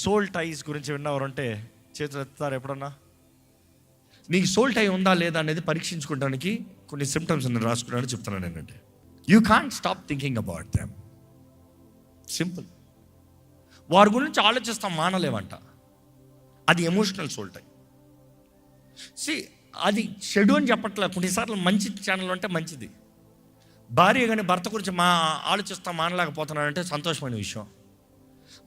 Soul ties గురించి విన్నవారంటే చేతులు ఎత్తారు ఎప్పుడన్నా? నీకు సోల్ టై ఉందా లేదా అనేది పరీక్షించుకోవడానికి కొన్ని సిమ్టమ్స్ నేను రాసుకున్నాను, చెప్తున్నాను. ఏంటంటే you can't stop thinking about them. Simple. వారి గురించి ఆలోచిస్తాం మానలేమంట. అది ఎమోషనల్ సోల్ టై. అది చెడు అని చెప్పట్లేదు. కొన్నిసార్లు మంచి ఛానల్ అంటే మంచిది. భార్య కానీ భర్త గురించి ఆలోచిస్తాం మానలేకపోతున్నాడంటే సంతోషమైన విషయం.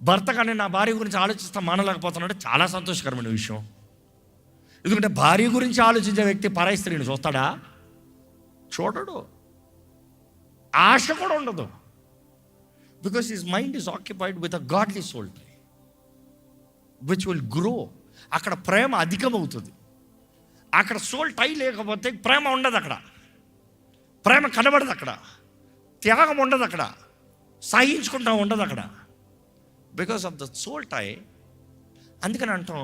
భర్త కానీ నా భార్య గురించి ఆలోచిస్తాం మానలేకపోతున్నాడంటే చాలా సంతోషకరమైన విషయం. ఎందుకంటే భార్య గురించి ఆలోచించే వ్యక్తి పరాయి స్త్రీని చూస్తాడా? చూడడు. ఆశ కూడా ఉండదు. Because his mind is occupied with a godly soul tie which will grow. అక్కడ ప్రేమ అధికమవుతుంది. అక్కడ సోల్ టై లేకపోతే ప్రేమ ఉండదు. అక్కడ ప్రేమ కనబడదు. అక్కడ త్యాగం ఉండదు. అక్కడ సహించుకుంటా ఉండదు. అక్కడ because of the soul tie. అందుకని అంటాం,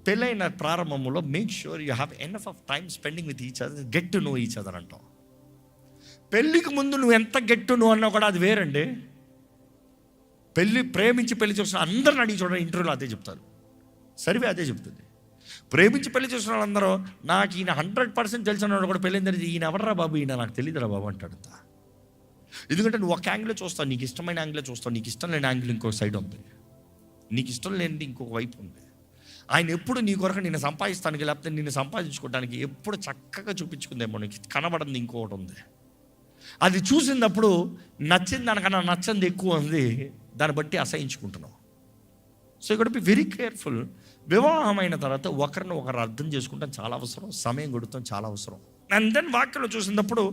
పెళ్ళైన ప్రారంభంలో make sure you have enough of time spending with each other, get to know each other అంటాం. పెళ్ళికి ముందు నువ్వు ఎంత గెట్ టు నో అన్నా కూడా అది వేరండి. ప్రేమించి పెళ్లి చూసిన అందరిని అడిగి చూడండి, ఇంటర్వ్యూలో అదే చెప్తారు, సర్వే అదే చెప్తుంది. ప్రేమించి పెళ్లి చూసిన వాళ్ళందరూ నాకు ఈయన 100% తెలిసిన వాడు కూడా పెళ్ళిందని, ఈయన ఎవడరా బాబు, ఈయన నాకు తెలియదురా బాబు అంటాడు. ఎందుకంటే నువ్వు ఒక యాంగిల్లో చూస్తావు, నీకు ఇష్టమైన యాంగిల్లో చూస్తావు, నీకు ఇష్టం లేని యాంగిల్ ఇంకొక సైడ్ ఉంది, నీకు ఇష్టం లేనిది ఇంకొక వైపు ఉంది. ఆయన ఎప్పుడు నీ కొరకు నిన్ను సంపాదిస్తానికి, లేకపోతే నిన్ను సంపాదించుకోవడానికి ఎప్పుడు చక్కగా చూపించుకుందేమో, నీకు కనబడింది ఇంకొకటి ఉంది. అది చూసినప్పుడు నచ్చింది దానికన్నా నచ్చింది ఎక్కువ ఉంది, దాన్ని బట్టి అసహించుకుంటున్నావు. సో ఇక్కడ బి వెరీ కేర్ఫుల్. వివాహమైన తర్వాత ఒకరిని ఒకరు అర్థం చేసుకుంటాం చాలా అవసరం, సమయం గడుపుతాం చాలా అవసరం. అండ్ దెన్ వాక్యంలో చూసినప్పుడు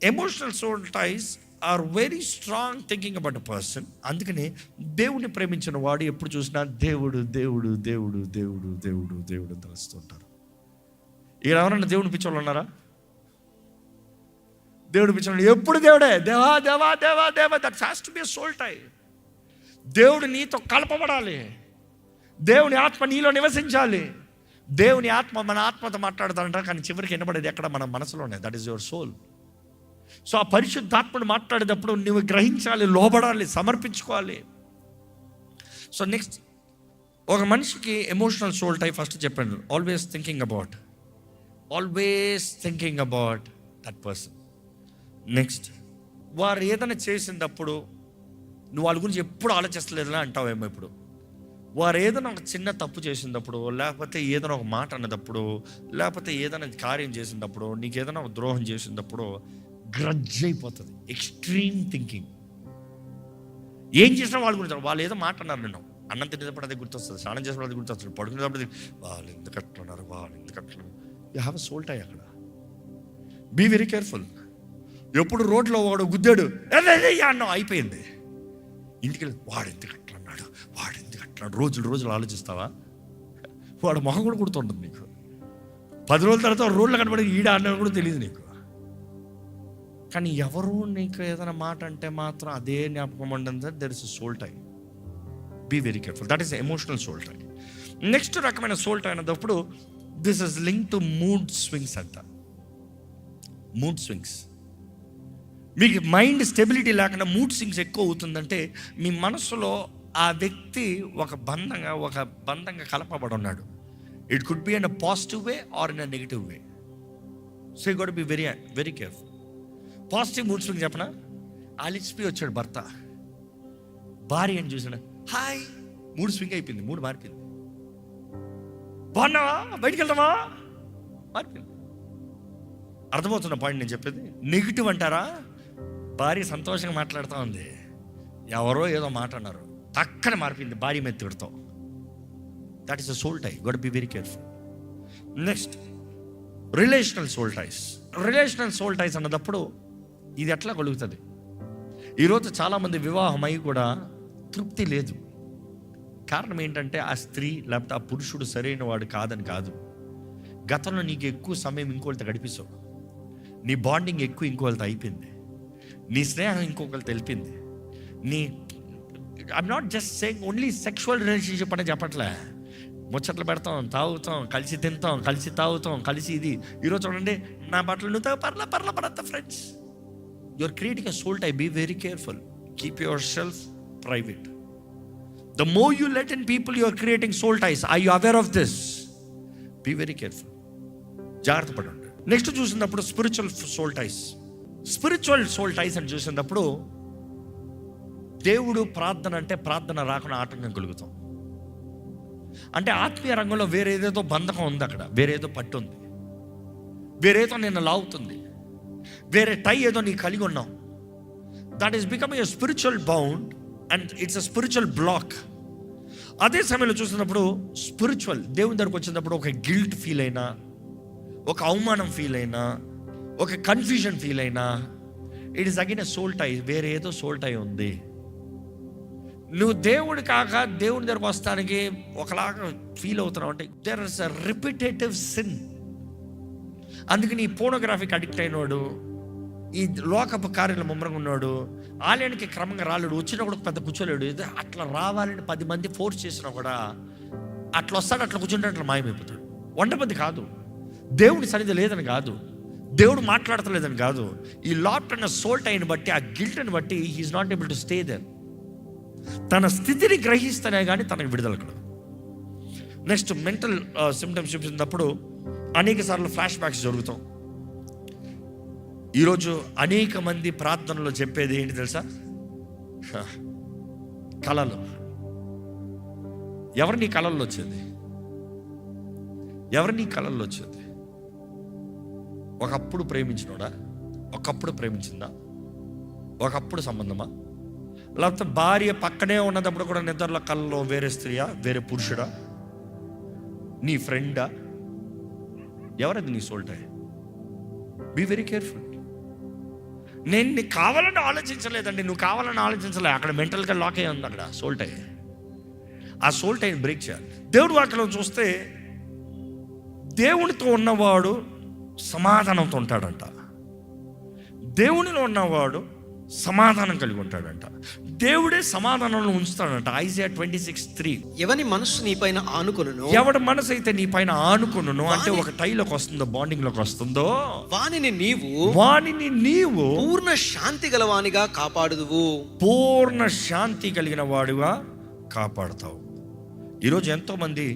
emotional soul ties are very strong thinking about a person. అందుకని దేవుడిని ప్రేమించిన వాడు ఎప్పుడు చూసినా దేవుడు దేవుడు దేవుడు దేవుడు దేవుడు దేవుడు అని తెలుస్తుంటారు. ఇక్కడ ఎవరన్నా దేవుని పిచ్చోళ్ళు ఉన్నారా? దేవుడి పిచ్చోళ్ళు ఎప్పుడు దేవుడే, దేవా దేవా దేవా దేవా. That has to be a soul tie. దేవుడు నీతో కలపబడాలి, దేవుని ఆత్మ నీలో నివసించాలి. దేవుని ఆత్మ మన ఆత్మతో మాట్లాడుతాడంటారు, కానీ చివరికి వినబడేది ఎక్కడ? మన మనసులోనే. That is your soul. So ఆ పరిశుద్ధాత్మను మాట్లాడేటప్పుడు నువ్వు గ్రహించాలి, లోబడాలి, సమర్పించుకోవాలి. సో నెక్స్ట్, ఒక మనిషికి ఎమోషనల్ సోల్ టై ఫస్ట్ చెప్పాను, always thinking about that person. Next, వారు ఏదైనా చేసినప్పుడు నువ్వు వాళ్ళ గురించి ఎప్పుడు ఆలోచిస్తలేదులా అంటావేమో. ఇప్పుడు వారు ఏదైనా ఒక చిన్న తప్పు చేసినప్పుడు, లేకపోతే ఏదైనా ఒక మాట అన్నదప్పుడు, లేకపోతే ఏదైనా కార్యం చేసినప్పుడు, నీకు ఏదైనా ఒక ద్రోహం చేసినప్పుడు గ్రడ్జ్ అయిపోతుంది. Extreme thinking. ఏం చేసినా వాళ్ళ గురించి, వాళ్ళు ఏదో మాట అన్నారు, నేను అన్నం తినేటప్పుడు అదే గుర్తొస్తుంది, స్నానం చేసినప్పుడు అదే గుర్తొస్తుంది, పడుకునేటప్పుడు వాళ్ళు ఎందుకు అట్లున్నారు, వాళ్ళు ఎందుకు అట్లున్నారు. You have a soul tie. అక్కడ బీ వెరీ కేర్ఫుల్. ఎప్పుడు రోడ్లో వాడు గుద్దాడు అన్నాం, అయిపోయింది. ఇంటికి వెళ్ళి వాడు ఎందుకు అట్లా అన్నాడు, వాడు ఎందుకు అట్లా, రోజులు ఆలోచిస్తావా? వాడు మొహం కూడా గుర్తుంటుంది నీకు. 10 రోజుల తర్వాత రోడ్లో కనబడి ఈడ అన్న కూడా తెలియదు నీకు. కానీ ఎవరు నీకు ఏదైనా మాట అంటే మాత్రం అదే జ్ఞాపకం ఉండదు. That is soul tie. Be very careful. That is emotional soul tie. Next రకమైన సోల్ టై అన్నప్పుడు this is link to mood swings అంట. Mood swings. మీకు మైండ్ స్టెబిలిటీ లేకుండా మూడ్ స్వింగ్స్ ఎక్కువ అవుతుందంటే మీ మనసులో ఆ వ్యక్తి ఒక బంధంగా కలపబడి ఉన్నాడు. It could be in a positive way or in a negative way. So you got be very very careful. Positive mood swing చెప్పనా? అలిసిపోయి వచ్చాడు భర్త, భార్య అని చూసాడు, హాయ్, మూడ్ స్వింగ్ అయిపోయింది, మూడు మారిపోయింది. బాగున్నావా, బయటికి వెళ్తావా, మారిపోయింది. అర్థమవుతున్న పాయింట్ నేను చెప్పేది? నెగిటివ్ అంటారా? భార్య సంతోషంగా మాట్లాడుతూ ఉంది, ఎవరో ఏదో మాట అన్నారు, టక్కన మారిపోయింది, భార్య మీద తిడతావు. That is a soul tie. Got be very careful. Next, relational soul ties. Relational soul ties అన్నదప్పుడు ఇది ఎట్లా కలుగుతుంది? ఈరోజు చాలామంది వివాహం అయి కూడా తృప్తి లేదు. కారణం ఏంటంటే ఆ స్త్రీ లేకపోతే ఆ పురుషుడు సరైన వాడు కాదని కాదు. గతంలో నీకు ఎక్కువ సమయం ఇంకోళ్ళతో గడిపిస్తావు, నీ బాండింగ్ ఎక్కువ ఇంకోళ్ళతో అయిపోయింది, నీ స్నేహం ఇంకొకరితో తెలిపింది. I'm not just saying only sexual relationship అనే చెప్పట్లే. ముచ్చట్లు పెడతాం, తాగుతాం, కలిసి తింటాం, కలిసి తాగుతాం, కలిసి ఇది. ఈరోజు చూడండి, నా బట్టలు నువ్వు పర్ల friends. Your creating a soul tie. Be very careful. Keep yourself private. The more you let in people, you are creating soul ties. Are you aware of this? Be very careful. జాగ్రత్త పడండి. Next చూసినప్పుడు spiritual soul ties. Spiritual soul ties అని చూసినప్పుడు దేవుడు ప్రార్థన అంటే ప్రార్థన రాకుండా ఆటంకం కలుగుతాం. అంటే ఆత్మీయ రంగంలో వేరేదేదో బంధకం ఉంది, అక్కడ వేరేదో పట్టు ఉంది, వేరేదో నిన్ను లాగుతుంది, వేరే టై ఏదో నీ కలిగి ఉన్నావు. That is becoming a spiritual bound and it's a spiritual block. అదే సమయంలో చూసినప్పుడు స్పిరిచువల్ దేవుని దగ్గరకు వచ్చినప్పుడు ఒక గిల్ట్ ఫీల్ అయినా, ఒక అవమానం ఫీల్ అయినా, ఒక కన్ఫ్యూజన్ ఫీల్ అయినా, it is again a soul tie. వేరే ఏదో సోల్ టై ఉంది. నువ్వు దేవుడు కాక దేవుని దగ్గరకు వస్తానికి ఒకలాగా ఫీల్ అవుతున్నావు అంటే there is a repetitive sin. అందుకని ఈ పోర్నోగ్రఫీకి అడిక్ట్ అయినవాడు, ఈ లోకపు కార్యాలు ముమ్మరంగా ఉన్నాడు, ఆలయానికి క్రమంగా రాలేడు, వచ్చినా కూడా పెద్ద కూర్చోలేడు. అట్లా రావాలని 10 మంది ఫోర్స్ చేసినా కూడా అట్లా వస్తాడు, అట్లా కూర్చుంటే అట్లా మాయమైపోతాడు. 100 మంది కాదు, దేవుడి సన్నిధి లేదని కాదు, దేవుడు మాట్లాడతలేదని కాదు, ఈ లాట్ అన్న సోల్ట్ అయిన బట్టి, ఆ గిల్ట్ని బట్టి he is not able to stay there. తన స్థితిని గ్రహిస్తేనే కానీ తనకు విడుదల కలదు. నెక్స్ట్ మెంటల్ సిమ్టమ్స్ చూపించినప్పుడు అనేక సార్లు ఫ్లాష్ బ్యాక్స్ జరుగుతాం. ఈరోజు అనేక మంది ప్రార్థనలో చెప్పేది ఏంటి తెలుసా? కళలు. ఎవరు నీ కళల్లో వచ్చేది? ఎవరు నీ కళల్లో వచ్చేది? ఒకప్పుడు ప్రేమించినోడా? ఒకప్పుడు ప్రేమించిందా? ఒకప్పుడు సంబంధమా? లేకపోతే భార్య పక్కనే ఉన్నప్పుడు కూడా నిద్రల కళ్ళలో వేరే స్త్రీయా, వేరే పురుషుడా, నీ ఫ్రెండా? ఎవరది నీ సోల్టే? Be very careful. నేను నీకు కావాలని ఆలోచించలేదండి, నువ్వు కావాలని ఆలోచించలే, అక్కడ మెంటల్గా లాక్ అయ్యి ఉంది అక్కడ సోల్టే. ఆ సోల్టైని బ్రేక్ చేయాలి. దేవుడి వాక్యంలో చూస్తే దేవునితో ఉన్నవాడు సమాధానంతో ఉంటాడంట, దేవునిలో ఉన్నవాడు సమాధానం కలిగి ఉంటాడంట, దేవుడే సమాధానంలో ఉంచుతాడంట. ఐజాయా 26:3. ఎవని మనసు నీ పైన ఆనుకొనును, ఎవడి మనసు అయితే నీ పైన ఆనుకొనును అంటే ఒక టైలోకి వస్తుందో, బాండింగ్ లోకి వస్తుందో, వానిని నీవు పూర్ణ శాంతి గలవానిగా కాపాడుదువు. పూర్ణ శాంతి కలిగిన వాడుగా కాపాడుతావు. ఈరోజు ఎంతో మంది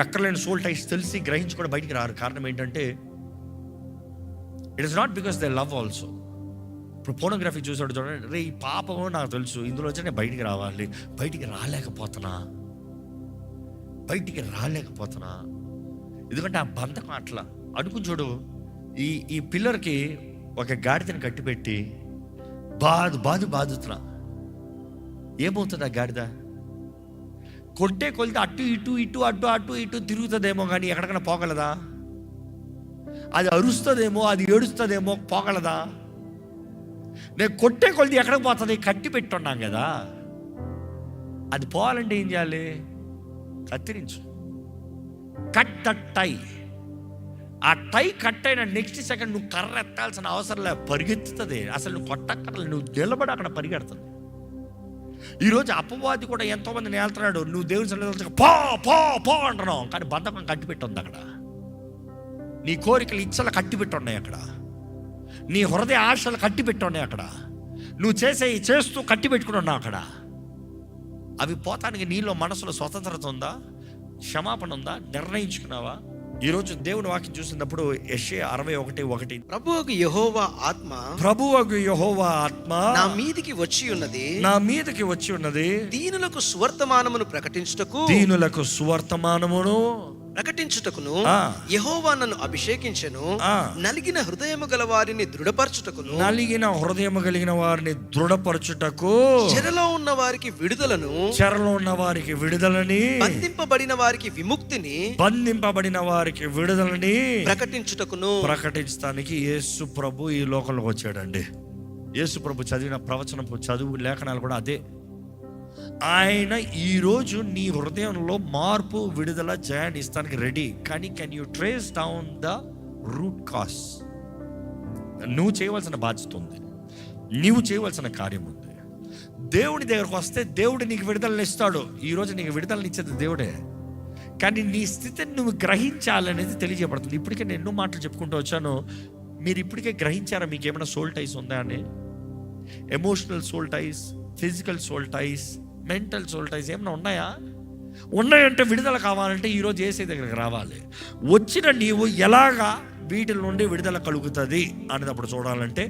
ఎక్కడ లేని సోల్ టైస్ తెలిసి గ్రహించి కూడా బయటికి రారు. కారణం ఏంటంటే it is not because they love also. ఇప్పుడు పోర్నోగ్రఫీ చూసాడు చూడండి, రే ఈ పాపం నాకు తెలుసు, ఇందులో వచ్చి నేను బయటికి రావాలి, బయటికి రాలేకపోతున్నా ఎందుకంటే ఆ బంధకం అట్లా అనుకుని చూడు. ఈ పిల్లర్కి ఒక గాడిదని కట్టిపెట్టి బాదుతున్నా, ఏమవుతుంది ఆ గాడిద? కొట్టే కొలితే అటు ఇటు తిరుగుతుందేమో కానీ ఎక్కడికైనా పోగలదా? అది అరుస్తుందేమో, అది ఏడుస్తుందేమో, పోగలదా? నేను కొట్టే కొలిది ఎక్కడికి పోతుంది? కట్టి పెట్టున్నాం కదా. అది పోవాలంటే ఏం చేయాలి? కత్తిరించు, కట్ ద టై. ఆ టై కట్ అయిన నెక్స్ట్ సెకండ్ నువ్వు కర్ర ఎత్తాల్సిన అవసరం లేదు, పరిగెత్తుతుంది. అసలు నువ్వు కొట్టక్కర్లేదు, నువ్వు నిలబడి అక్కడ పరిగెడుతుంది. ఈరోజు అపవాది కూడా ఎంతోమంది నేళ్తున్నాడు, నువ్వు దేవుని సన్నిధిలో పో అంటున్నావు, కానీ బంధకం కట్టిపెట్టి ఉంది అక్కడ. నీ కోరికలు ఇచ్చలు కట్టిపెట్టి ఉన్నాయి అక్కడ, నీ హృదయ ఆశలు కట్టిపెట్టి ఉన్నాయి అక్కడ, నువ్వు చేస్తూ కట్టిపెట్టుకుని ఉన్నావు అక్కడ. అవి పోతానికి నీలో మనసులో స్వతంత్రత ఉందా? క్షమాపణ ఉందా? నిర్ణయించుకున్నావా? ఈరోజు దేవుని వాక్యం చూసినప్పుడు యెషయా 61:1, ప్రభువుకు యెహోవా ఆత్మ నా మీదికి వచ్చి ఉన్నది, దీనులకు సువర్తమానమును ప్రకటించుటకును యెహోవా నన్ను అభిషేకించెను, నలిగిన హృదయము గల వారిని దృఢపరచుటకు, చెరలో ఉన్న వారికి విడుదలని, బంధింపబడిన వారికి విడుదలని ప్రకటించడానికి యేసు ప్రభు ఈ లోకంలోకి వచ్చాడండి. యేసు ప్రభు చదివిన ప్రవచనపు చదువు లేఖనాలు కూడా అదే. ఆయన ఈరోజు నీ హృదయంలో మార్పు, విడుదల, జయాన్ని ఇస్తానికి రెడీ. కానీ can you trace down the root cause? నువ్వు చేయవలసిన బాధ్యత ఉంది, నీవు చేయవలసిన కార్యం ఉంది. దేవుడి దగ్గరకు వస్తే దేవుడు నీకు విడుదలని ఇస్తాడు. ఈరోజు నీకు విడుదలని ఇచ్చేది దేవుడే, కానీ నీ స్థితిని నువ్వు గ్రహించాలనేది తెలియజేయబడుతుంది. ఇప్పటికే నేను ఎన్నో మాటలు చెప్పుకుంటూ వచ్చాను. మీరు ఇప్పటికే గ్రహించారా మీకు ఏమైనా సోల్ టైస్ ఉందా అని? Emotional soul ties, physical soul ties, mental soul ties ఏమైనా ఉన్నాయా? ఉన్నాయంటే విడుదల కావాలంటే ఈరోజు యేసయ్య దగ్గరికి రావాలి. వచ్చిన నీవు ఎలాగా వీటి నుండి విడుదల కలుగుతుంది అనేటప్పుడు చూడాలంటే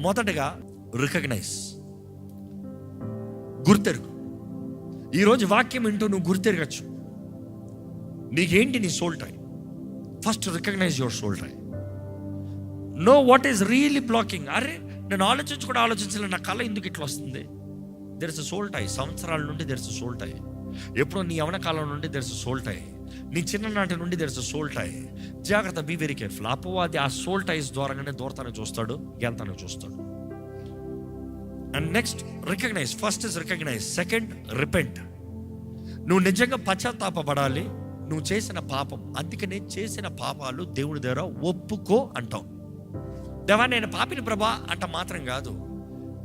మొదటగా రికగ్నైజ్, గుర్తెరుగు. ఈరోజు వాక్యం వింటూ నువ్వు గుర్తెరగచ్చు నీకేంటి నీ soul tie. First recognize your soul tie. Know what is really blocking. అరే నేను ఆలోచించలే, నా కళ ఎందుకు ఇట్లా వస్తుంది. There is a soul tie. సంవత్సరాల నుండి there is a soul tie. ఎప్పుడో నీ యవన కాలం నుండి there is a soul tie. నీ చిన్ననాటి నుండి there is a soul tie. జాగ్రత్త, బీ వెరీ కేర్ఫుల్. అపవాది ఆ సోల్ టైస్ ద్వారానే దూరతానికి చూస్తాడు, గెలుతానికి చూస్తాడు. And next recognize. First is recognize. Second repent. నువ్వు నిజంగా పశ్చాత్తాపపడాలి నువ్వు చేసిన పాపం. అందుకనే చేసిన పాపాలు దేవుడి దగ్గర ఒప్పుకో అంటాం. దేవా నేను పాపిని ప్రభా అంట మాత్రం కాదు,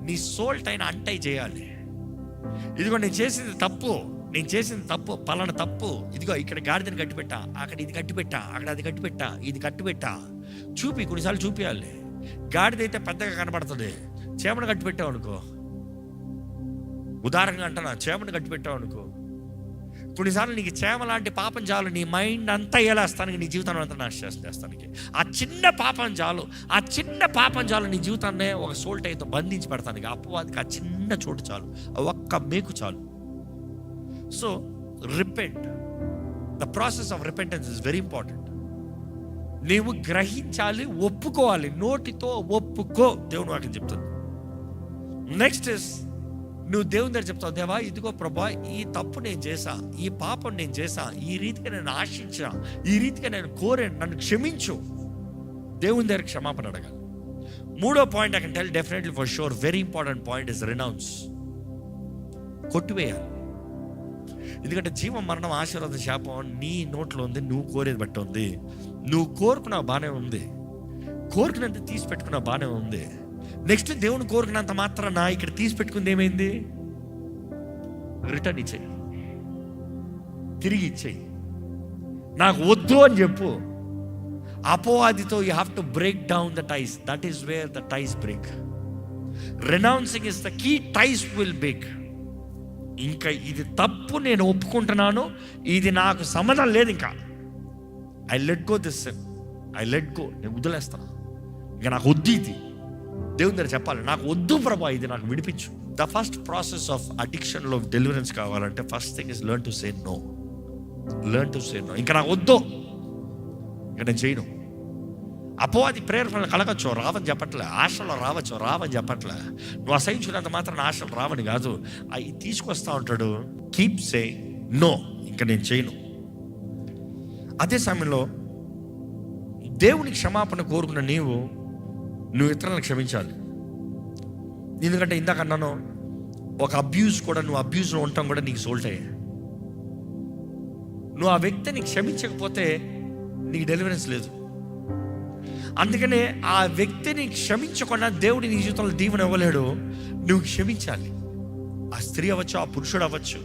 నీ సోల్ టైన్ అంటై చేయాలి. ఇదిగో నేను చేసింది తప్పు, పలానా తప్పు. ఇదిగో ఇక్కడ గాడిదని కట్టిపెట్టా, అక్కడ ఇది కట్టిపెట్టా, అక్కడ అది కట్టిపెట్టా, ఇది కట్టిపెట్టా. కొన్నిసార్లు చూపించాలి. గాడిదైతే పెద్దగా కనబడుతుంది, చేమను కట్టిపెట్టావు అనుకో, ఉదాహరణగా అంటున్నా, చేమను కట్టిపెట్టావు అనుకో, కొన్నిసార్లు నీకు చేమ లాంటి పాపం చాలు నీ మైండ్ అంతా వేలాస్తానికి, నీ జీవితాన్ని అంతా నాశనం చేస్తానికి. ఆ చిన్న పాపం చాలు నీ జీవితాన్నే ఒక సోల్ టైతో బంధించి పెడతానికి. అపవాదికి ఆ చిన్న చోటు చాలు, ఒక్క మేకు చాలు. So repent. The process of repentance is very important. నీవు గ్రహించాలి, ఒప్పుకోవాలి. నోటితో ఒప్పుకో, దేవుని వాక్యం చెప్తుంది. నెక్స్ట్ ఇస్ నువ్వు దేవుని దగ్గర చెప్తావు, దేవా ఇదిగో ప్రభా ఈ తప్పు నేను చేశా, ఈ పాపం నేను చేశా, ఈ రీతిగా నేను ఆశించా, ఈ రీతిగా నేను కోరాను, నన్ను క్షమించు. దేవుని దగ్గర క్షమాపణ అడగాలి. మూడో point I can tell definitely for sure, very important point is renounce. కొట్టివేయాలి. ఎందుకంటే జీవం మరణం ఆశీర్వాద శాపం నీ నోట్లో ఉంది, నువ్వు కోరేది బట్టి ఉంది. నువ్వు కోరుకున్నావు బాగానే ఉంది, కోరుకున్నంత తీసి పెట్టుకున్నావు బాగానే ఉంది. నెక్స్ట్ దేవుని కోరుకున్నంత మాత్రాన ఇక్కడ తీసి పెట్టుకుంది ఏమైంది? రిటర్న్ ఇచ్చేయి, తిరిగి ఇచ్చేయి. నాకు వద్దు అని చెప్పు. అపవాదితో you have to break down the ties. That is where the ties break. Renouncing is the key. Ties will break. ఇంకా ఇది తప్పు, నేను ఒప్పుకుంటున్నాను, ఇది నాకు సంబంధం లేదు, ఇంకా I let go this sin, I let go, నేను వదిలేస్తాను, ఇంకా నాకు వద్దు ఇది. దేవుని దగ్గర చెప్పాలి, నాకు వద్దు ప్రభా, ఇది నాకు విడిపించు. ద ఫస్ట్ ప్రాసెస్ ఆఫ్ అడిక్షన్లో డెలివరెన్స్ కావాలంటే first thing is learn to say no. ఇంకా నాకు వద్దు, ఇంకా నేను చేయను. అపవాది ప్రేరణ కలగచ్చు, రావని చెప్పట్లే. ఆశలో రావని చెప్పట్లే. నువ్వు అసహించుకున్నంత మాత్రం ఆశలు రావని కాదు, అవి తీసుకొస్తా ఉంటాడు. కీప్ సే నో, ఇంకా నేను చేయను. అదే సమయంలో దేవునికి క్షమాపణ కోరుకున్న నువ్వు ఇతరులను క్షమించాలి. ఎందుకంటే ఇందాక అన్నాను, ఒక అబ్యూస్ కూడా, నువ్వు అబ్యూస్లో ఉండటం కూడా నీకు సోల్ట్ అయ్యే. నువ్వు ఆ వ్యక్తిని క్షమించకపోతే నీకు డెలివరెన్స్ లేదు. అందుకనే ఆ వ్యక్తిని క్షమించకుండా దేవుడి నీ జీవితంలో దీవెన ఇవ్వలేడు. నువ్వు క్షమించాలి. ఆ స్త్రీ అవ్వచ్చు, ఆ పురుషుడు అవ్వచ్చు,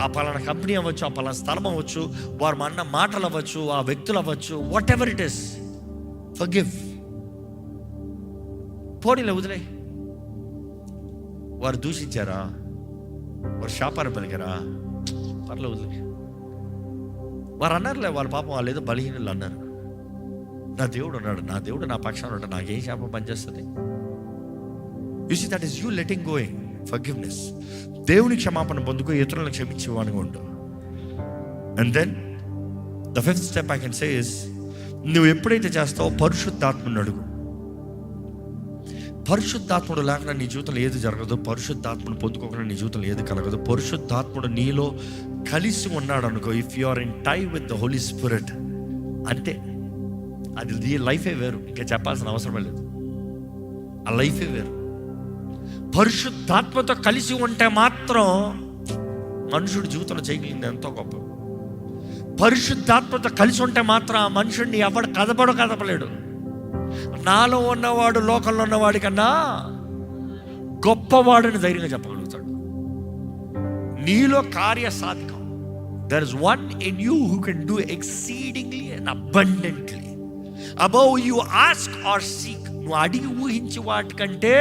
ఆ పలానా కంపెనీ అవ్వచ్చు, ఆ పలానా స్థలం అవ్వచ్చు, వారు అన్న మాటలు అవ్వచ్చు, ఆ వ్యక్తులు అవ్వచ్చు, what ever it is, forgive. పోనీలే, వదిలే. వారు దూషించారా, వారు శాపాన్ని పలికారా, పర్లే, వదిలే. వారు అన్నారులే, వాళ్ళ పాపం వాళ్ళు ఏదో బలహీనలు అన్నారు. నా దేవుడు ఉన్నాడు, నా దేవుడు నా పక్షాన ఉన్నాడు, నాకేం శాపం పనిచేస్తుంది? You see, that is you letting going forgiveness. దేవుని క్షమాపణ పొందుకో, ఇతరులను క్షమించేవాడిగా ఉండు. And then the fifth step I can say is, నువ్వు ఎప్పుడైతే చేస్తావో పరిశుద్ధాత్మను అడుగు. పరిశుద్ధాత్ముడు లేకుండా నీ జీవితంలో ఏది జరగదు. పరిశుద్ధాత్మను పొందుకోకుండా నీ జీవితంలో ఏది కలగదు. పరిశుద్ధాత్ముడు నీలో కలిసి ఉన్నాడు అనుకో, if you are in tie with the holy spirit, అంటే అది లైఫే వేరు, ఇంకా చెప్పాల్సిన అవసరమే లేదు. ఆ లైఫే వేరు. పరిశుద్ధాత్మతో కలిసి ఉంటే మాత్రం మనుషుడు జీవితంలో చేయగలిగింది ఎంతో గొప్ప. పరిశుద్ధాత్మతో కలిసి ఉంటే మాత్రం ఆ మనుషుడిని ఎవడు కదపలేడు. నాలో ఉన్నవాడు లోకంలో ఉన్నవాడి కన్నా గొప్పవాడని ధైర్యంగా చెప్పగలుగుతాడు. నీలో కార్య సాధకం. There is one in you who can do exceedingly and abundantly above you ask or seek. నువ్వు అడిగి ఊహించి వాటికంటే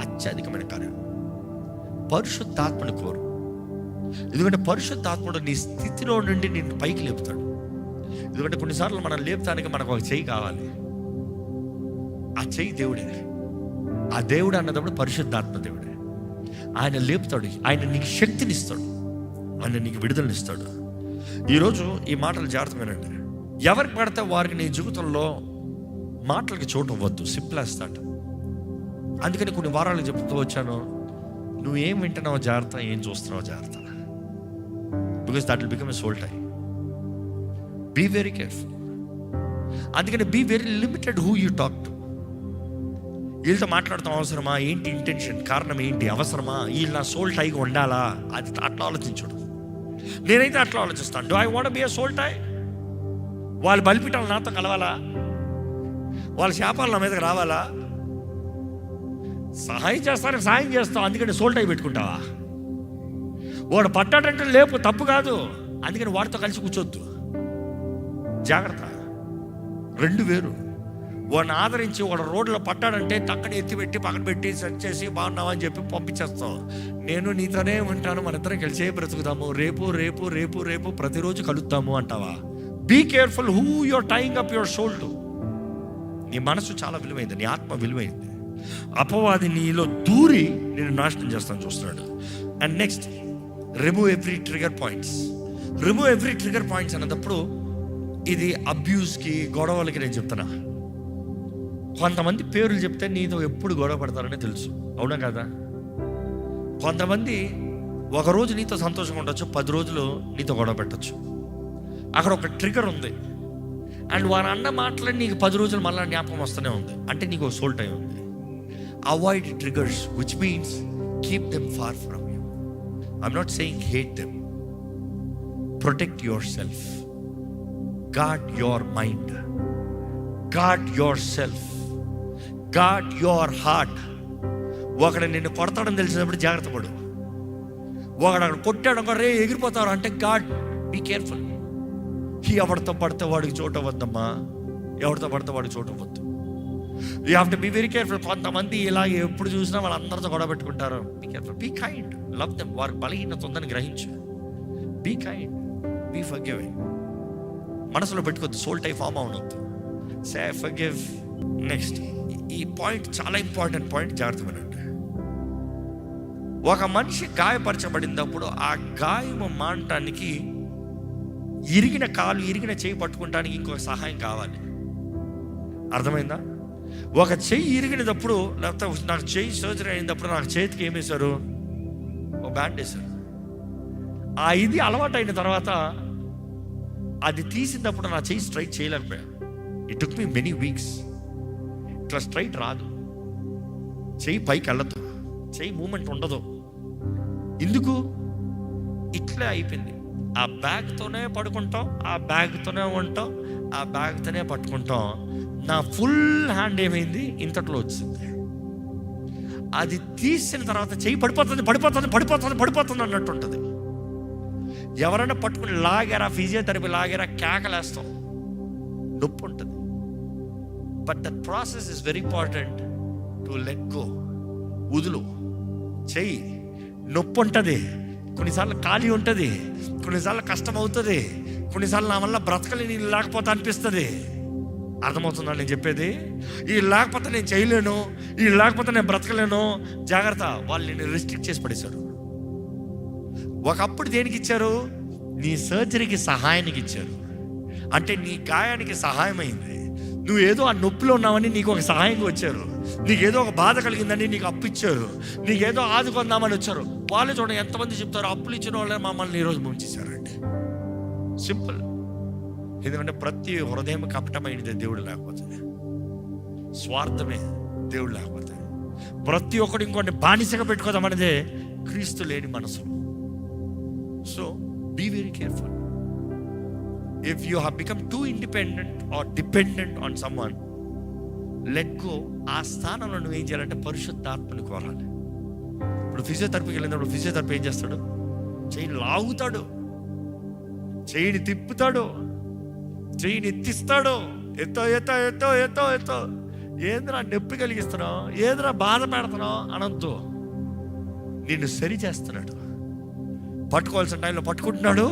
అత్యధికమైన కార్యం. పరిశుద్ధాత్మని కోరు. ఎందుకంటే పరిశుద్ధాత్ముడు నీ స్థితిలో నుండి నిన్ను పైకి లేపుతాడు. ఎందుకంటే కొన్నిసార్లు మనం లేపుతానికి మనకు ఒక చెయ్యి కావాలి. ఆ చెయ్యి దేవుడే. ఆ దేవుడు అన్నదప్పుడు పరిశుద్ధాత్మ దేవుడే. ఆయన లేపుతాడు, ఆయన నీకు శక్తినిస్తాడు, ఆయన నీకు విడుదలనిస్తాడు. ఈరోజు ఈ మాటలు జాగ్రత్తగా వినండి. ఎవరికి పడితే వారికి నీ జీవితంలో మాటలకి చోటు ఇవ్వద్దు. Simple as that. అందుకని కొన్ని వారాలు చెప్తూ వచ్చాను, నువ్వు ఏం వింటున్నావో జాగ్రత్త, ఏం చూస్తున్నావో జాగ్రత్త. Because that will become a soul tie. Be very careful. అందుకని be very limited who you talk to. వీళ్ళతో మాట్లాడతాం అవసరమా, ఏంటి ఇంటెన్షన్, కారణం ఏంటి, అవసరమా, వీళ్ళు నా సోల్ టైగా ఉండాలా, అది అట్లా ఆలోచించడు. నేనైతే అట్లా ఆలోచిస్తాను. Do I want be a soul tie? వాళ్ళు బలిపిటాలు నాతో కలవాలా, వాళ్ళ శాపాలు నా మీదకి రావాలా? సహాయం చేస్తానికి సాయం చేస్తావు, అందుకని సోల్ టై పెట్టుకుంటావా? వాడు పట్టాడంటే లేపు, తప్పు కాదు, అందుకని వాడితో కలిసి కూర్చోద్దు. జాగ్రత్త, రెండు వేరు. వాడిని ఆదరించి వాడు రోడ్లో పట్టాడంటే టక్కని ఎత్తిపెట్టి పక్కన పెట్టి సెట్ చేసి బాగున్నావా అని చెప్పి పంపించేస్తావు. నేను నీతోనే ఉంటాను, మన ఇద్దరం కలిసే బ్రతుకుతాము, రేపు రేపు రేపు రేపు ప్రతిరోజు కలుద్దాము అంటావా? Be careful who you're tying up your soul to. నీ మనసు చాలా విలువైంది, నీ ఆత్మ విలువైంది. అపవాది నీలో దూరి నేను నాశనం చేస్తాను చూస్తున్నాడు. And next, remove every trigger points. Remove every trigger points అన్నప్పుడు ఇది అబ్యూస్కి, గొడవలకి నేను చెప్తున్నా. కొంతమంది పేర్లు చెప్తే నీతో ఎప్పుడు గొడవ పడతారని తెలుసు, అవునా కదా? కొంతమంది ఒకరోజు నీతో సంతోషంగా ఉండొచ్చు, 10 రోజులు నీతో గొడవ పెట్టచ్చు. అక్కడ ఒక ట్రిగర్ ఉంది. అండ్ వారు అన్న మాటలని నీకు 10 రోజులు మళ్ళీ జ్ఞాపకం వస్తూనే ఉంది. అంటే నీకు ఒక సోల్ టైం ఉంది. Avoid triggers, which means keep them far from you. I'm not saying hate them. Protect yourself. Guard your mind. Guard yourself. Guard your heart. ఒకడు నిన్ను కొడతాడని తెలిసినప్పుడు జాగ్రత్త పడు. ఒకడు అక్కడ కొట్టాడు, ఒక రే ఎగిరిపోతాడు అంటే గాడ్, బీ కేర్ఫుల్. ఎవరితో పడితే వాడికి చోటు అవ్వద్దమ్మా, ఎవరితో పడితే వాడికి చోటు అవ్వద్దు. You have to be very careful. కొంతమంది ఇలా ఎప్పుడు చూసినా వాళ్ళందరితో గొడవ పెట్టుకుంటారు. Be careful, be kind, love them. వారికి బలహీనత ఉందని గ్రహించు. Be kind, be forgiving. మనసులో పెట్టుకోవద్దు, సోల్ టై ఫామ్ అవనొద్దు. Say forgive. నెక్స్ట్, ఈ పాయింట్ చాలా ఇంపార్టెంట్ పాయింట్, జాగ్రత్త వినండి. ఒక మనిషి గాయపరచబడినప్పుడు ఆ గాయము మానటానికి ఇరిగిన కాలు, ఇరిగిన చేయి పట్టుకుంటానికి ఇంకొక సహాయం కావాలి. అర్థమైందా? ఒక చెయ్యి ఇరిగినప్పుడు, లేకపోతే నాకు చెయ్యి సర్జరీ అయినప్పుడు నాకు చేతికి ఏం వేశారు? ఒక బ్యాండ్ వేశారు. ఆ ఇది అలవాటు అయిన తర్వాత అది తీసినప్పుడు నా చెయ్యి స్ట్రైట్ చేయలేకపోయాను. It took me many weeks. ఇట్లా స్ట్రైట్ రాదు, చెయ్యి పైకి వెళ్ళదు, చెయ్యి మూమెంట్ ఉండదు. ఎందుకు? ఇట్లే అయిపోయింది. ఆ బ్యాగ్తోనే పడుకుంటాం, ఆ బ్యాగ్తోనే ఉంటాం, ఆ బ్యాగ్తోనే పట్టుకుంటాం. నా ఫుల్ హ్యాండ్ ఏమైంది? ఇంతట్లో వచ్చింది. అది తీసిన తర్వాత చెయ్యి పడిపోతుంది పడిపోతుంది పడిపోతుంది పడిపోతుంది అన్నట్టు ఉంటుంది. ఎవరైనా పట్టుకుని లాగారా, ఫిజియోథెరపీ లాగారా, కేకలేస్తాం, నొప్పి ఉంటుంది. But that process is very important to let go. వదులు, చెయ్యి. నొప్పి ఉంటుంది, కొన్నిసార్లు ఖాళీ ఉంటుంది, కొన్నిసార్లు కష్టం అవుతుంది, కొన్నిసార్లు నా వల్ల బ్రతకలేని లేకపోతే అనిపిస్తుంది. అర్థమవుతుందా నేను చెప్పేది? ఈ లేకపోతే నేను చేయలేను, ఈ లేకపోతే నేను బ్రతకలేను. జాగ్రత్త, వాళ్ళు నిన్ను రెస్ట్రిక్ట్ చేసి పడేశారు. ఒకప్పుడు దేనికి ఇచ్చారు? నీ సర్జరీకి సహాయానికి ఇచ్చారు. అంటే నీ గాయానికి సహాయమైంది. నువ్వు ఏదో ఆ నొప్పిలో ఉన్నావని నీకు ఒక సహాయంగా వచ్చారు. నీకేదో ఒక బాధ కలిగిందని నీకు అప్పు ఇచ్చారు. నీకేదో ఆదుకుందామని వచ్చారు. వాళ్ళు చూడండి ఎంతమంది చెప్తారు, అప్పులు ఇచ్చిన వాళ్ళే మమ్మల్ని ఈరోజు ముంచేశారండి. సింపుల్. ఎందుకంటే ప్రతి హృదయం కపటమైనదే దేవుడు లేకపోతే, స్వార్థమే దేవుడు లేకపోతే, ప్రతి ఒక్కటి ఇంకోటి బానిసగా పెట్టుకోదామనేదే క్రీస్తు లేని మనసు. So be very careful. If you have become too independent or dependent on someone, let go. ఆ స్థానంలో నువ్వు ఏం చేయాలంటే పరిశుద్ధాత్మని కోరాలి. ఇప్పుడు ఫిజియోథెరపీకి వెళ్ళినప్పుడు ఫిజియోథెరపీ ఏం చేస్తాడు? చెయ్యిని లాగుతాడు, చెయ్యిని తిప్పుతాడు, చెయ్యిని ఎత్తిస్తాడు. ఎత్తో ఎత్తో ఎత్తో ఎత్తో ఎత్తో. ఏదిరా నొప్పి కలిగిస్తున్నావు, ఏదిరా బాధ పెడుతున్నావు అనొద్దు. నిన్ను సరి చేస్తున్నాడు. పట్టుకోవాల్సిన టైంలో పట్టుకుంటున్నాడు,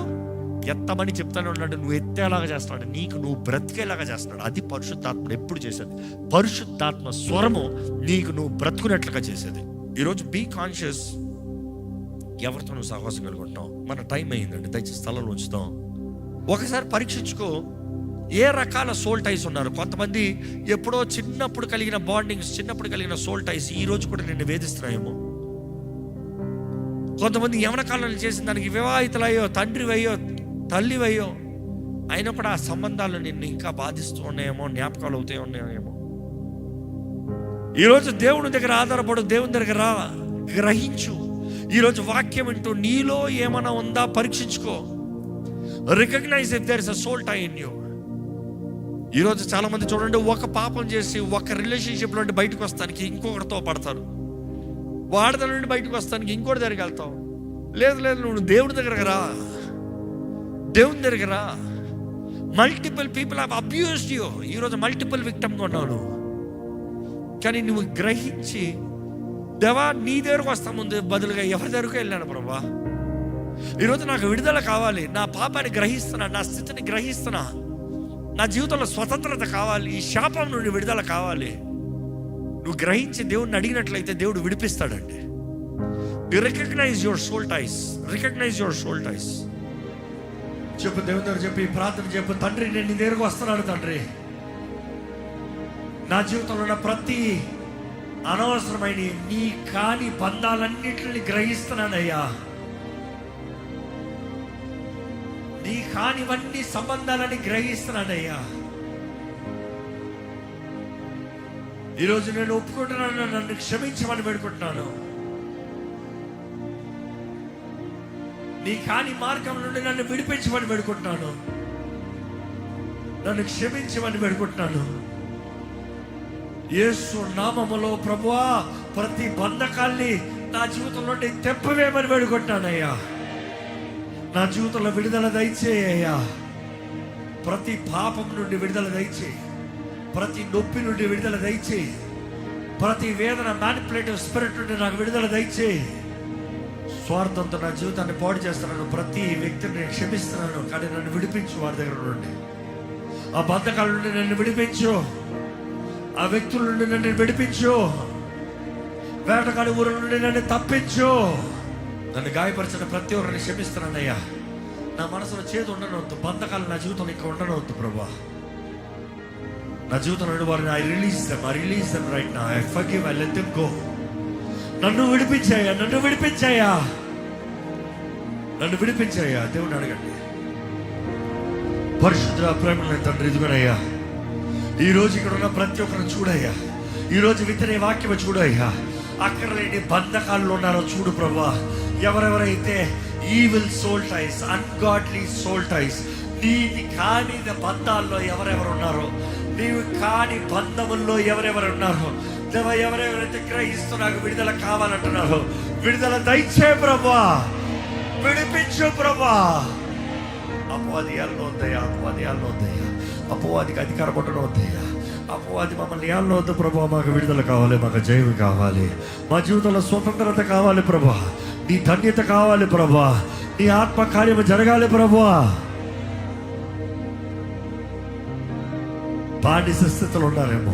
ఎత్తమని చెప్తానే ఉన్నాడు, నువ్వు ఎత్తేలాగా చేస్తున్నాడు, నీకు నువ్వు బ్రతికేలాగా చేస్తున్నాడు. అది పరిశుద్ధాత్మ ఎప్పుడు చేసేది. పరిశుద్ధాత్మ స్వరము నీకు నువ్వు బ్రతుకునేట్లుగా చేసేది. ఈరోజు బీ కాన్షియస్, ఎవరితో నువ్వు సహవాసం కలుగుంటావు. మన టైం అయిందండి, దయచేసి స్థలంలో ఉంచుతాం. ఒకసారి పరీక్షించుకో, ఏ రకాల సోల్ టైస్ ఉన్నారు. కొంతమంది ఎప్పుడో చిన్నప్పుడు కలిగిన బాండింగ్స్, చిన్నప్పుడు కలిగిన సోల్ టైస్ ఈ రోజు కూడా నిన్ను వేధిస్తున్నాయేమో. కొంతమంది యవన కాలంలో చేసిన దానికి వివాహితులయ్యో, తండ్రివయ్యో, తల్లివయ్యో, అయినా కూడా ఆ సంబంధాలు నిన్ను ఇంకా బాధిస్తూ ఉన్నాయేమో, జ్ఞాపకాలు అవుతాయి ఉన్నాయేమో. ఈరోజు దేవుని దగ్గర ఆధారపడు, దేవుని దగ్గర రా, గ్రహించు. ఈరోజు వాక్యం వింటూ నీలో ఏమైనా ఉందా పరీక్షించుకో. Recognize if there is a soul tie in you. ఈరోజు చాలా మంది చూడండి, ఒక పాపం చేసి ఒక రిలేషన్షిప్ నుండి బయటకు వస్తానికి ఇంకొకరితో పడతారు, వాడిద నుండి బయటకు వస్తానికి ఇంకోటి దగ్గరికి వెళ్తావు. లేదు లేదు, నువ్వు దేవుడి దగ్గరకు రా, దేవుని దగ్గర రా. Multiple people have abused you. ఈరోజు మల్టిపుల్ విక్టమ్గా ఉన్నావు నువ్వు. కానీ నువ్వు గ్రహించి, దేవా నీ దగ్గరకు వస్తా ముందు బదులుగా ఎవరి దగ్గరకు వెళ్ళాను ప్రభా, ఈరోజు నాకు విడుదల కావాలి, నా పాపాన్ని గ్రహిస్తున్నా, నా స్థితిని గ్రహిస్తున్నా, నా జీవితంలో స్వతంత్రత కావాలి, ఈ శాపం నుండి విడుదల కావాలి. నువ్వు గ్రహించి దేవుడిని అడిగినట్లయితే దేవుడు విడిపిస్తాడండి. Recognize your soul ties, recognize your soul ties. చెప్పు, దేవుని దగ్గర చెప్పి ప్రార్థన చెప్పు. తండ్రి, నేను నీ దగ్గరకు వస్తున్నాను తండ్రి. నా జీవితంలో ఉన్న ప్రతి అనవసరమైన నీ కాని బంధాలన్నింటినీ గ్రహిస్తున్నానయ్యా. నీ కానివన్నీ సంబంధాలని గ్రహిస్తున్నానయ్యా. ఈరోజు నేను ఒప్పుకుంటున్నాను, నన్ను క్షమించమని పెడుకుంటున్నాను. నీ కాని మార్గం నుండి నన్ను విడిపించమని పెడుకుంటున్నాను. నన్ను క్షమించమని పెడుకుంటున్నాను. యేసు నామములో ప్రభువా, ప్రతి బంధకాల్ని నా జీవితం నుండి తెప్పవేమని పెడుకుంటున్నానయ్యా. నా జీవితంలో విడుదల దయచేయ్యా. ప్రతి పాపం నుండి విడుదల దయచేయి, ప్రతి నొప్పి నుండి విడుదల దయచేయి, ప్రతి వేదన మ్యానిపులేటివ్ స్పిరిట్ నుండి నాకు విడుదల దయచేయి. స్వార్థంతో నా జీవితాన్ని పాడు చేస్తున్నాను, ప్రతి వ్యక్తిని నేను క్షమిస్తున్నాను, కానీ నన్ను విడిపించు వారి దగ్గర నుండి. ఆ బంధకాల నుండి నన్ను విడిపించు, ఆ వ్యక్తుల నుండి నన్ను విడిపించు, వేటగాడి ఊరి నుండి నన్ను తప్పించు. నన్ను గాయపరిచిన ప్రతి ఒక్కరిని క్షమిస్తున్నానయ్యా. నా మనసులో చేదు ఉండనవద్దు, బంధకాలు నా జీవితంలో ఇక్కడ ఉండనవద్దు ప్రభా. నా జీవితంలో వారిని I release them right now. I forgive, I let them go. నన్ను విడిపించాయా, నన్ను విడిపించాయా, నన్ను విడిపించాయా. దేవుని అడగండి. పరిశుద్ధ ప్రేమల తండ్రి, ఇదిగోనయ్యా, ఈరోజు ఇక్కడ ఉన్న ప్రతి ఒక్కరిని చూడయ్యా. ఈరోజు విత్తనే వాక్యం చూడయ్యా. అక్కడ లేని బంధకాల్లో ఉన్నారో చూడు ప్రభా. ఎవరెవరైతే evil soul ties, ungodly soul ties, నీది కాని బంధాల్లో ఎవరెవరు ఉన్నారో, నీవు కాని బంధముల్లో ఎవరెవరు ఉన్నారో, దేవ ఎవరెవరైతే గ్రహిస్తూ నాకు విడుదల కావాలంటున్నారో, విడుదల దయచే ప్రభా, విడిపించు ప్రభా. అపవాదియాల్లో వద్దయ్యా, అపవాదియాల్లో వద్దయ్యా, అపవాదికి అధికారం ఉండడం వద్దయ్యా. అపవాది మమ్మల్ని ఏళ్ళలో వద్దు ప్రభా. మాకు విడుదల కావాలి, మాకు జయం కావాలి, మా జీవితంలో స్వతంత్రత కావాలి ప్రభా, నీ ధన్యత కావాలి ప్రభా, నీ ఆత్మ కార్యము జరగాలి ప్రభా. బానిస స్థితిలో ఉన్నారేమో,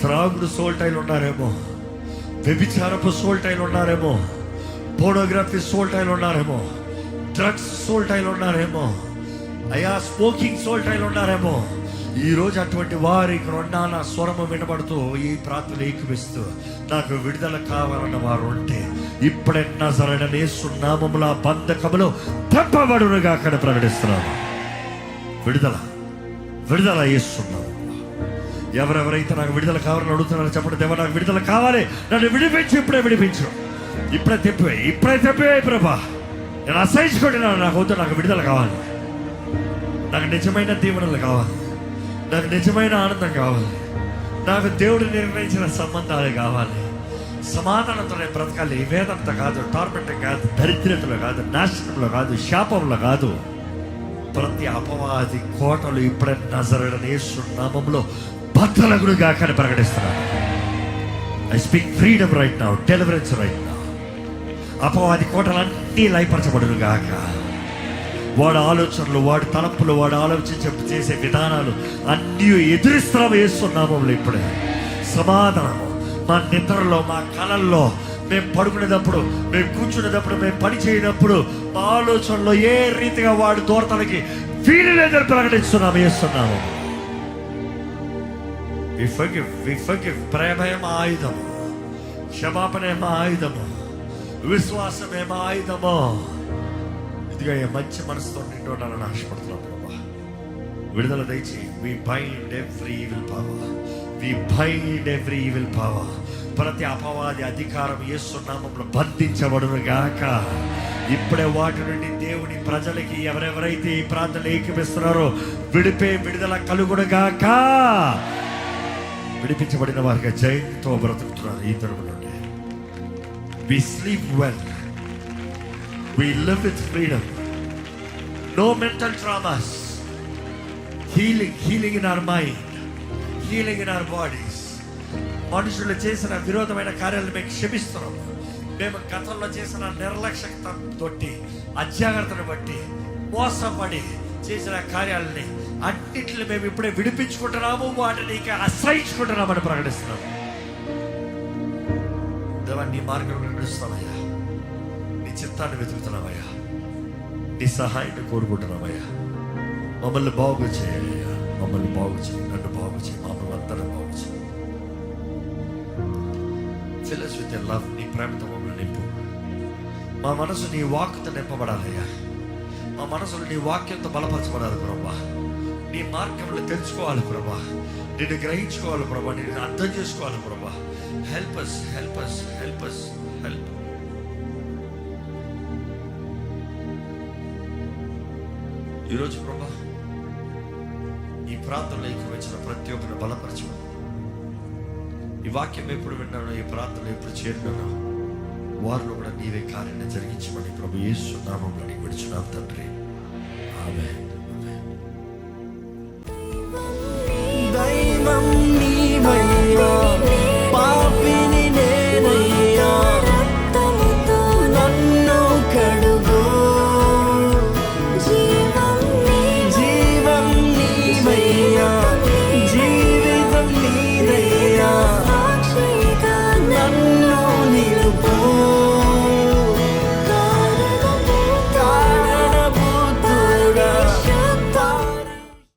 త్రాగుడు సోల్టైలు ఉన్నారేమో, వ్యభిచారపు సోల్టైలు ఉన్నారేమో, పోర్నోగ్రఫీ సోల్టైలు ఉన్నారేమో, డ్రగ్స్ సోల్టైలు ఉన్నారేమో, అయ్యా స్మోకింగ్ సోల్టైలు ఉన్నారేమో. ఈరోజు అటువంటి వారు ఇక్కడ ఉన్నా నా స్వరము వినబడుతూ ఈ ప్రార్థనలు ఏకమిస్తూ నాకు విడుదల కావాలన్న వారు ఉంటే ఇప్పుడే నజరేయుడైన యేసు నామములో బంధకములు తెప్పబడునుగా అక్కడ ప్రకటిస్తున్నాను. విడుదల, విడుదల యేసున్నాము. ఎవరెవరైతే నాకు విడుదల కావాలని అడుగుతున్నారో చెప్పండి. దేవా నాకు విడుదల కావాలి, నన్ను విడిపించు, ఇప్పుడే విడిపించు, ఇప్పుడే తెప్పివే, ఇప్పుడే తెప్పివే ప్రభా. నేను అసహించుకుంటున్నాను, నాకు వద్దు, నాకు విడుదల కావాలి, నాకు నిజమైన దీవెనలు కావాలి, నాకు నిజమైన ఆనందం కావాలి, నాకు దేవుడు నిర్ణయించిన సంబంధాలు కావాలి. సమాధానంతో నేను బ్రతకాలి. వేదంతో కాదు, టార్మెంట్ కాదు, దరిద్రతలో కాదు, నాశనంలో కాదు, శాపంలో కాదు. ప్రతి అపవాది కోటలు ఇప్పుడే నజరేయుడైన యేసు నామములో బద్దలగునుగా కానీ ప్రకటిస్తున్నాను. I speak freedom right now, deliverance right now. అపవాది కోటలన్నీ లయపరచబడును గాక. వాడు ఆలోచనలు, వాడి తలంపులు, వాడు చేసే విధానాలు అన్నీ ఎదురిస్తున్నాము వేస్తున్నాము. ఇప్పుడే సమాధానము మా నిద్రలో, మా కళల్లో, మేము పడుకునేటప్పుడు, మేము కూర్చునేటప్పుడు, మేము పని చేయనప్పుడు, మా ఆలోచనలో ఏ రీతిగా వాడు దూరతలకి వీలు లేదని ప్రకటిస్తున్నాము వేస్తున్నాము. ప్రేమేమ ఆయుధము, క్షమాపణేమ ఆయుధము, విశ్వాసమేమ ఆయుధము. ఇదిగా మంచి మనసుతో నిండి ఉండాలని ఆశపడుతున్నాం ప్రభా. విడుదల దయచి. వి బైండ్ ఎవ్రీ ఈవిల్ పవర్, వి బైండ్ ఎవ్రీ ఈవిల్ పవర్. ప్రతి అపవాది అధికారం యేసు నామములో బంధించబడును గాక. ఇప్పుడే వాటి నుండి దేవుని ప్రజలకి ఎవరెవరైతే ఈ ప్రాంతంలో ఏకీపిస్తున్నారో విడుదల కలుగును గాక. విడిపించబడిన వారిగా జయంతో బ్రతుకుతున్నారు ఈ తరపు నుండి. We sleep well, we live with freedom, no mental traumas, healing in our mind, healing in our bodies. మనుషులు చేసిన విరోధమైన కార్యాలను మేము క్షమిస్తున్నాం. మేము గతంలో చేసిన నిర్లక్ష్యత తోటి, అజాగ్రత్తను బట్టి, మోసపడి చేసిన కార్యాలని అన్నింటిని మేము ఇప్పుడే విడిపించుకుంటున్నాము. వాటిని ఇక అసహించుకుంటున్నామని ప్రకటిస్తున్నాము. దేవా, నీ మార్గంలో నడుస్తామయ్యా, నీ చిత్తాన్ని వెతుకుతున్నామయ్యా, నీ సహాయాన్ని కోరుకుంటున్నామయ్యా. మమ్మల్ని బాగు చేయాలయ్యా, మమ్మల్ని బాగు చేయి, నన్ను బాగు చేయి, మమ్మల్ని అందరూ బాగు చేయి. Fill us with your love. నీ ప్రేమతో మమ్మల్ని నింపు. మా మనసు నీ వాక్కుతో నింపబడాలయ్యా. మా మనసులో నీ వాక్యంతో బలపరచబడాలి ప్రభా. నీ మార్గంలో తెలుసుకోవాలి ప్రభా, నిన్ను గ్రహించుకోవాలి ప్రభా, నిన్ను అర్థం చేసుకోవాలి ప్రభా. Help us, help us, help us, help. ఈరోజు ప్రభా ఈ ప్రాంతంలో వచ్చిన ప్రతి ఒక్కరిని బలపరచు. ఈ వాక్యం ఎప్పుడు విన్నానో, ఈ ప్రాంతంలో ఎప్పుడు చేరినానో వారిలో కూడా నీవే కార్యాన్ని జరిగించమని ప్రభు యేసు నామములో నీకు విడుచున్నాం తండ్రి. ఆమేన్. దైవం నీవయ్యా.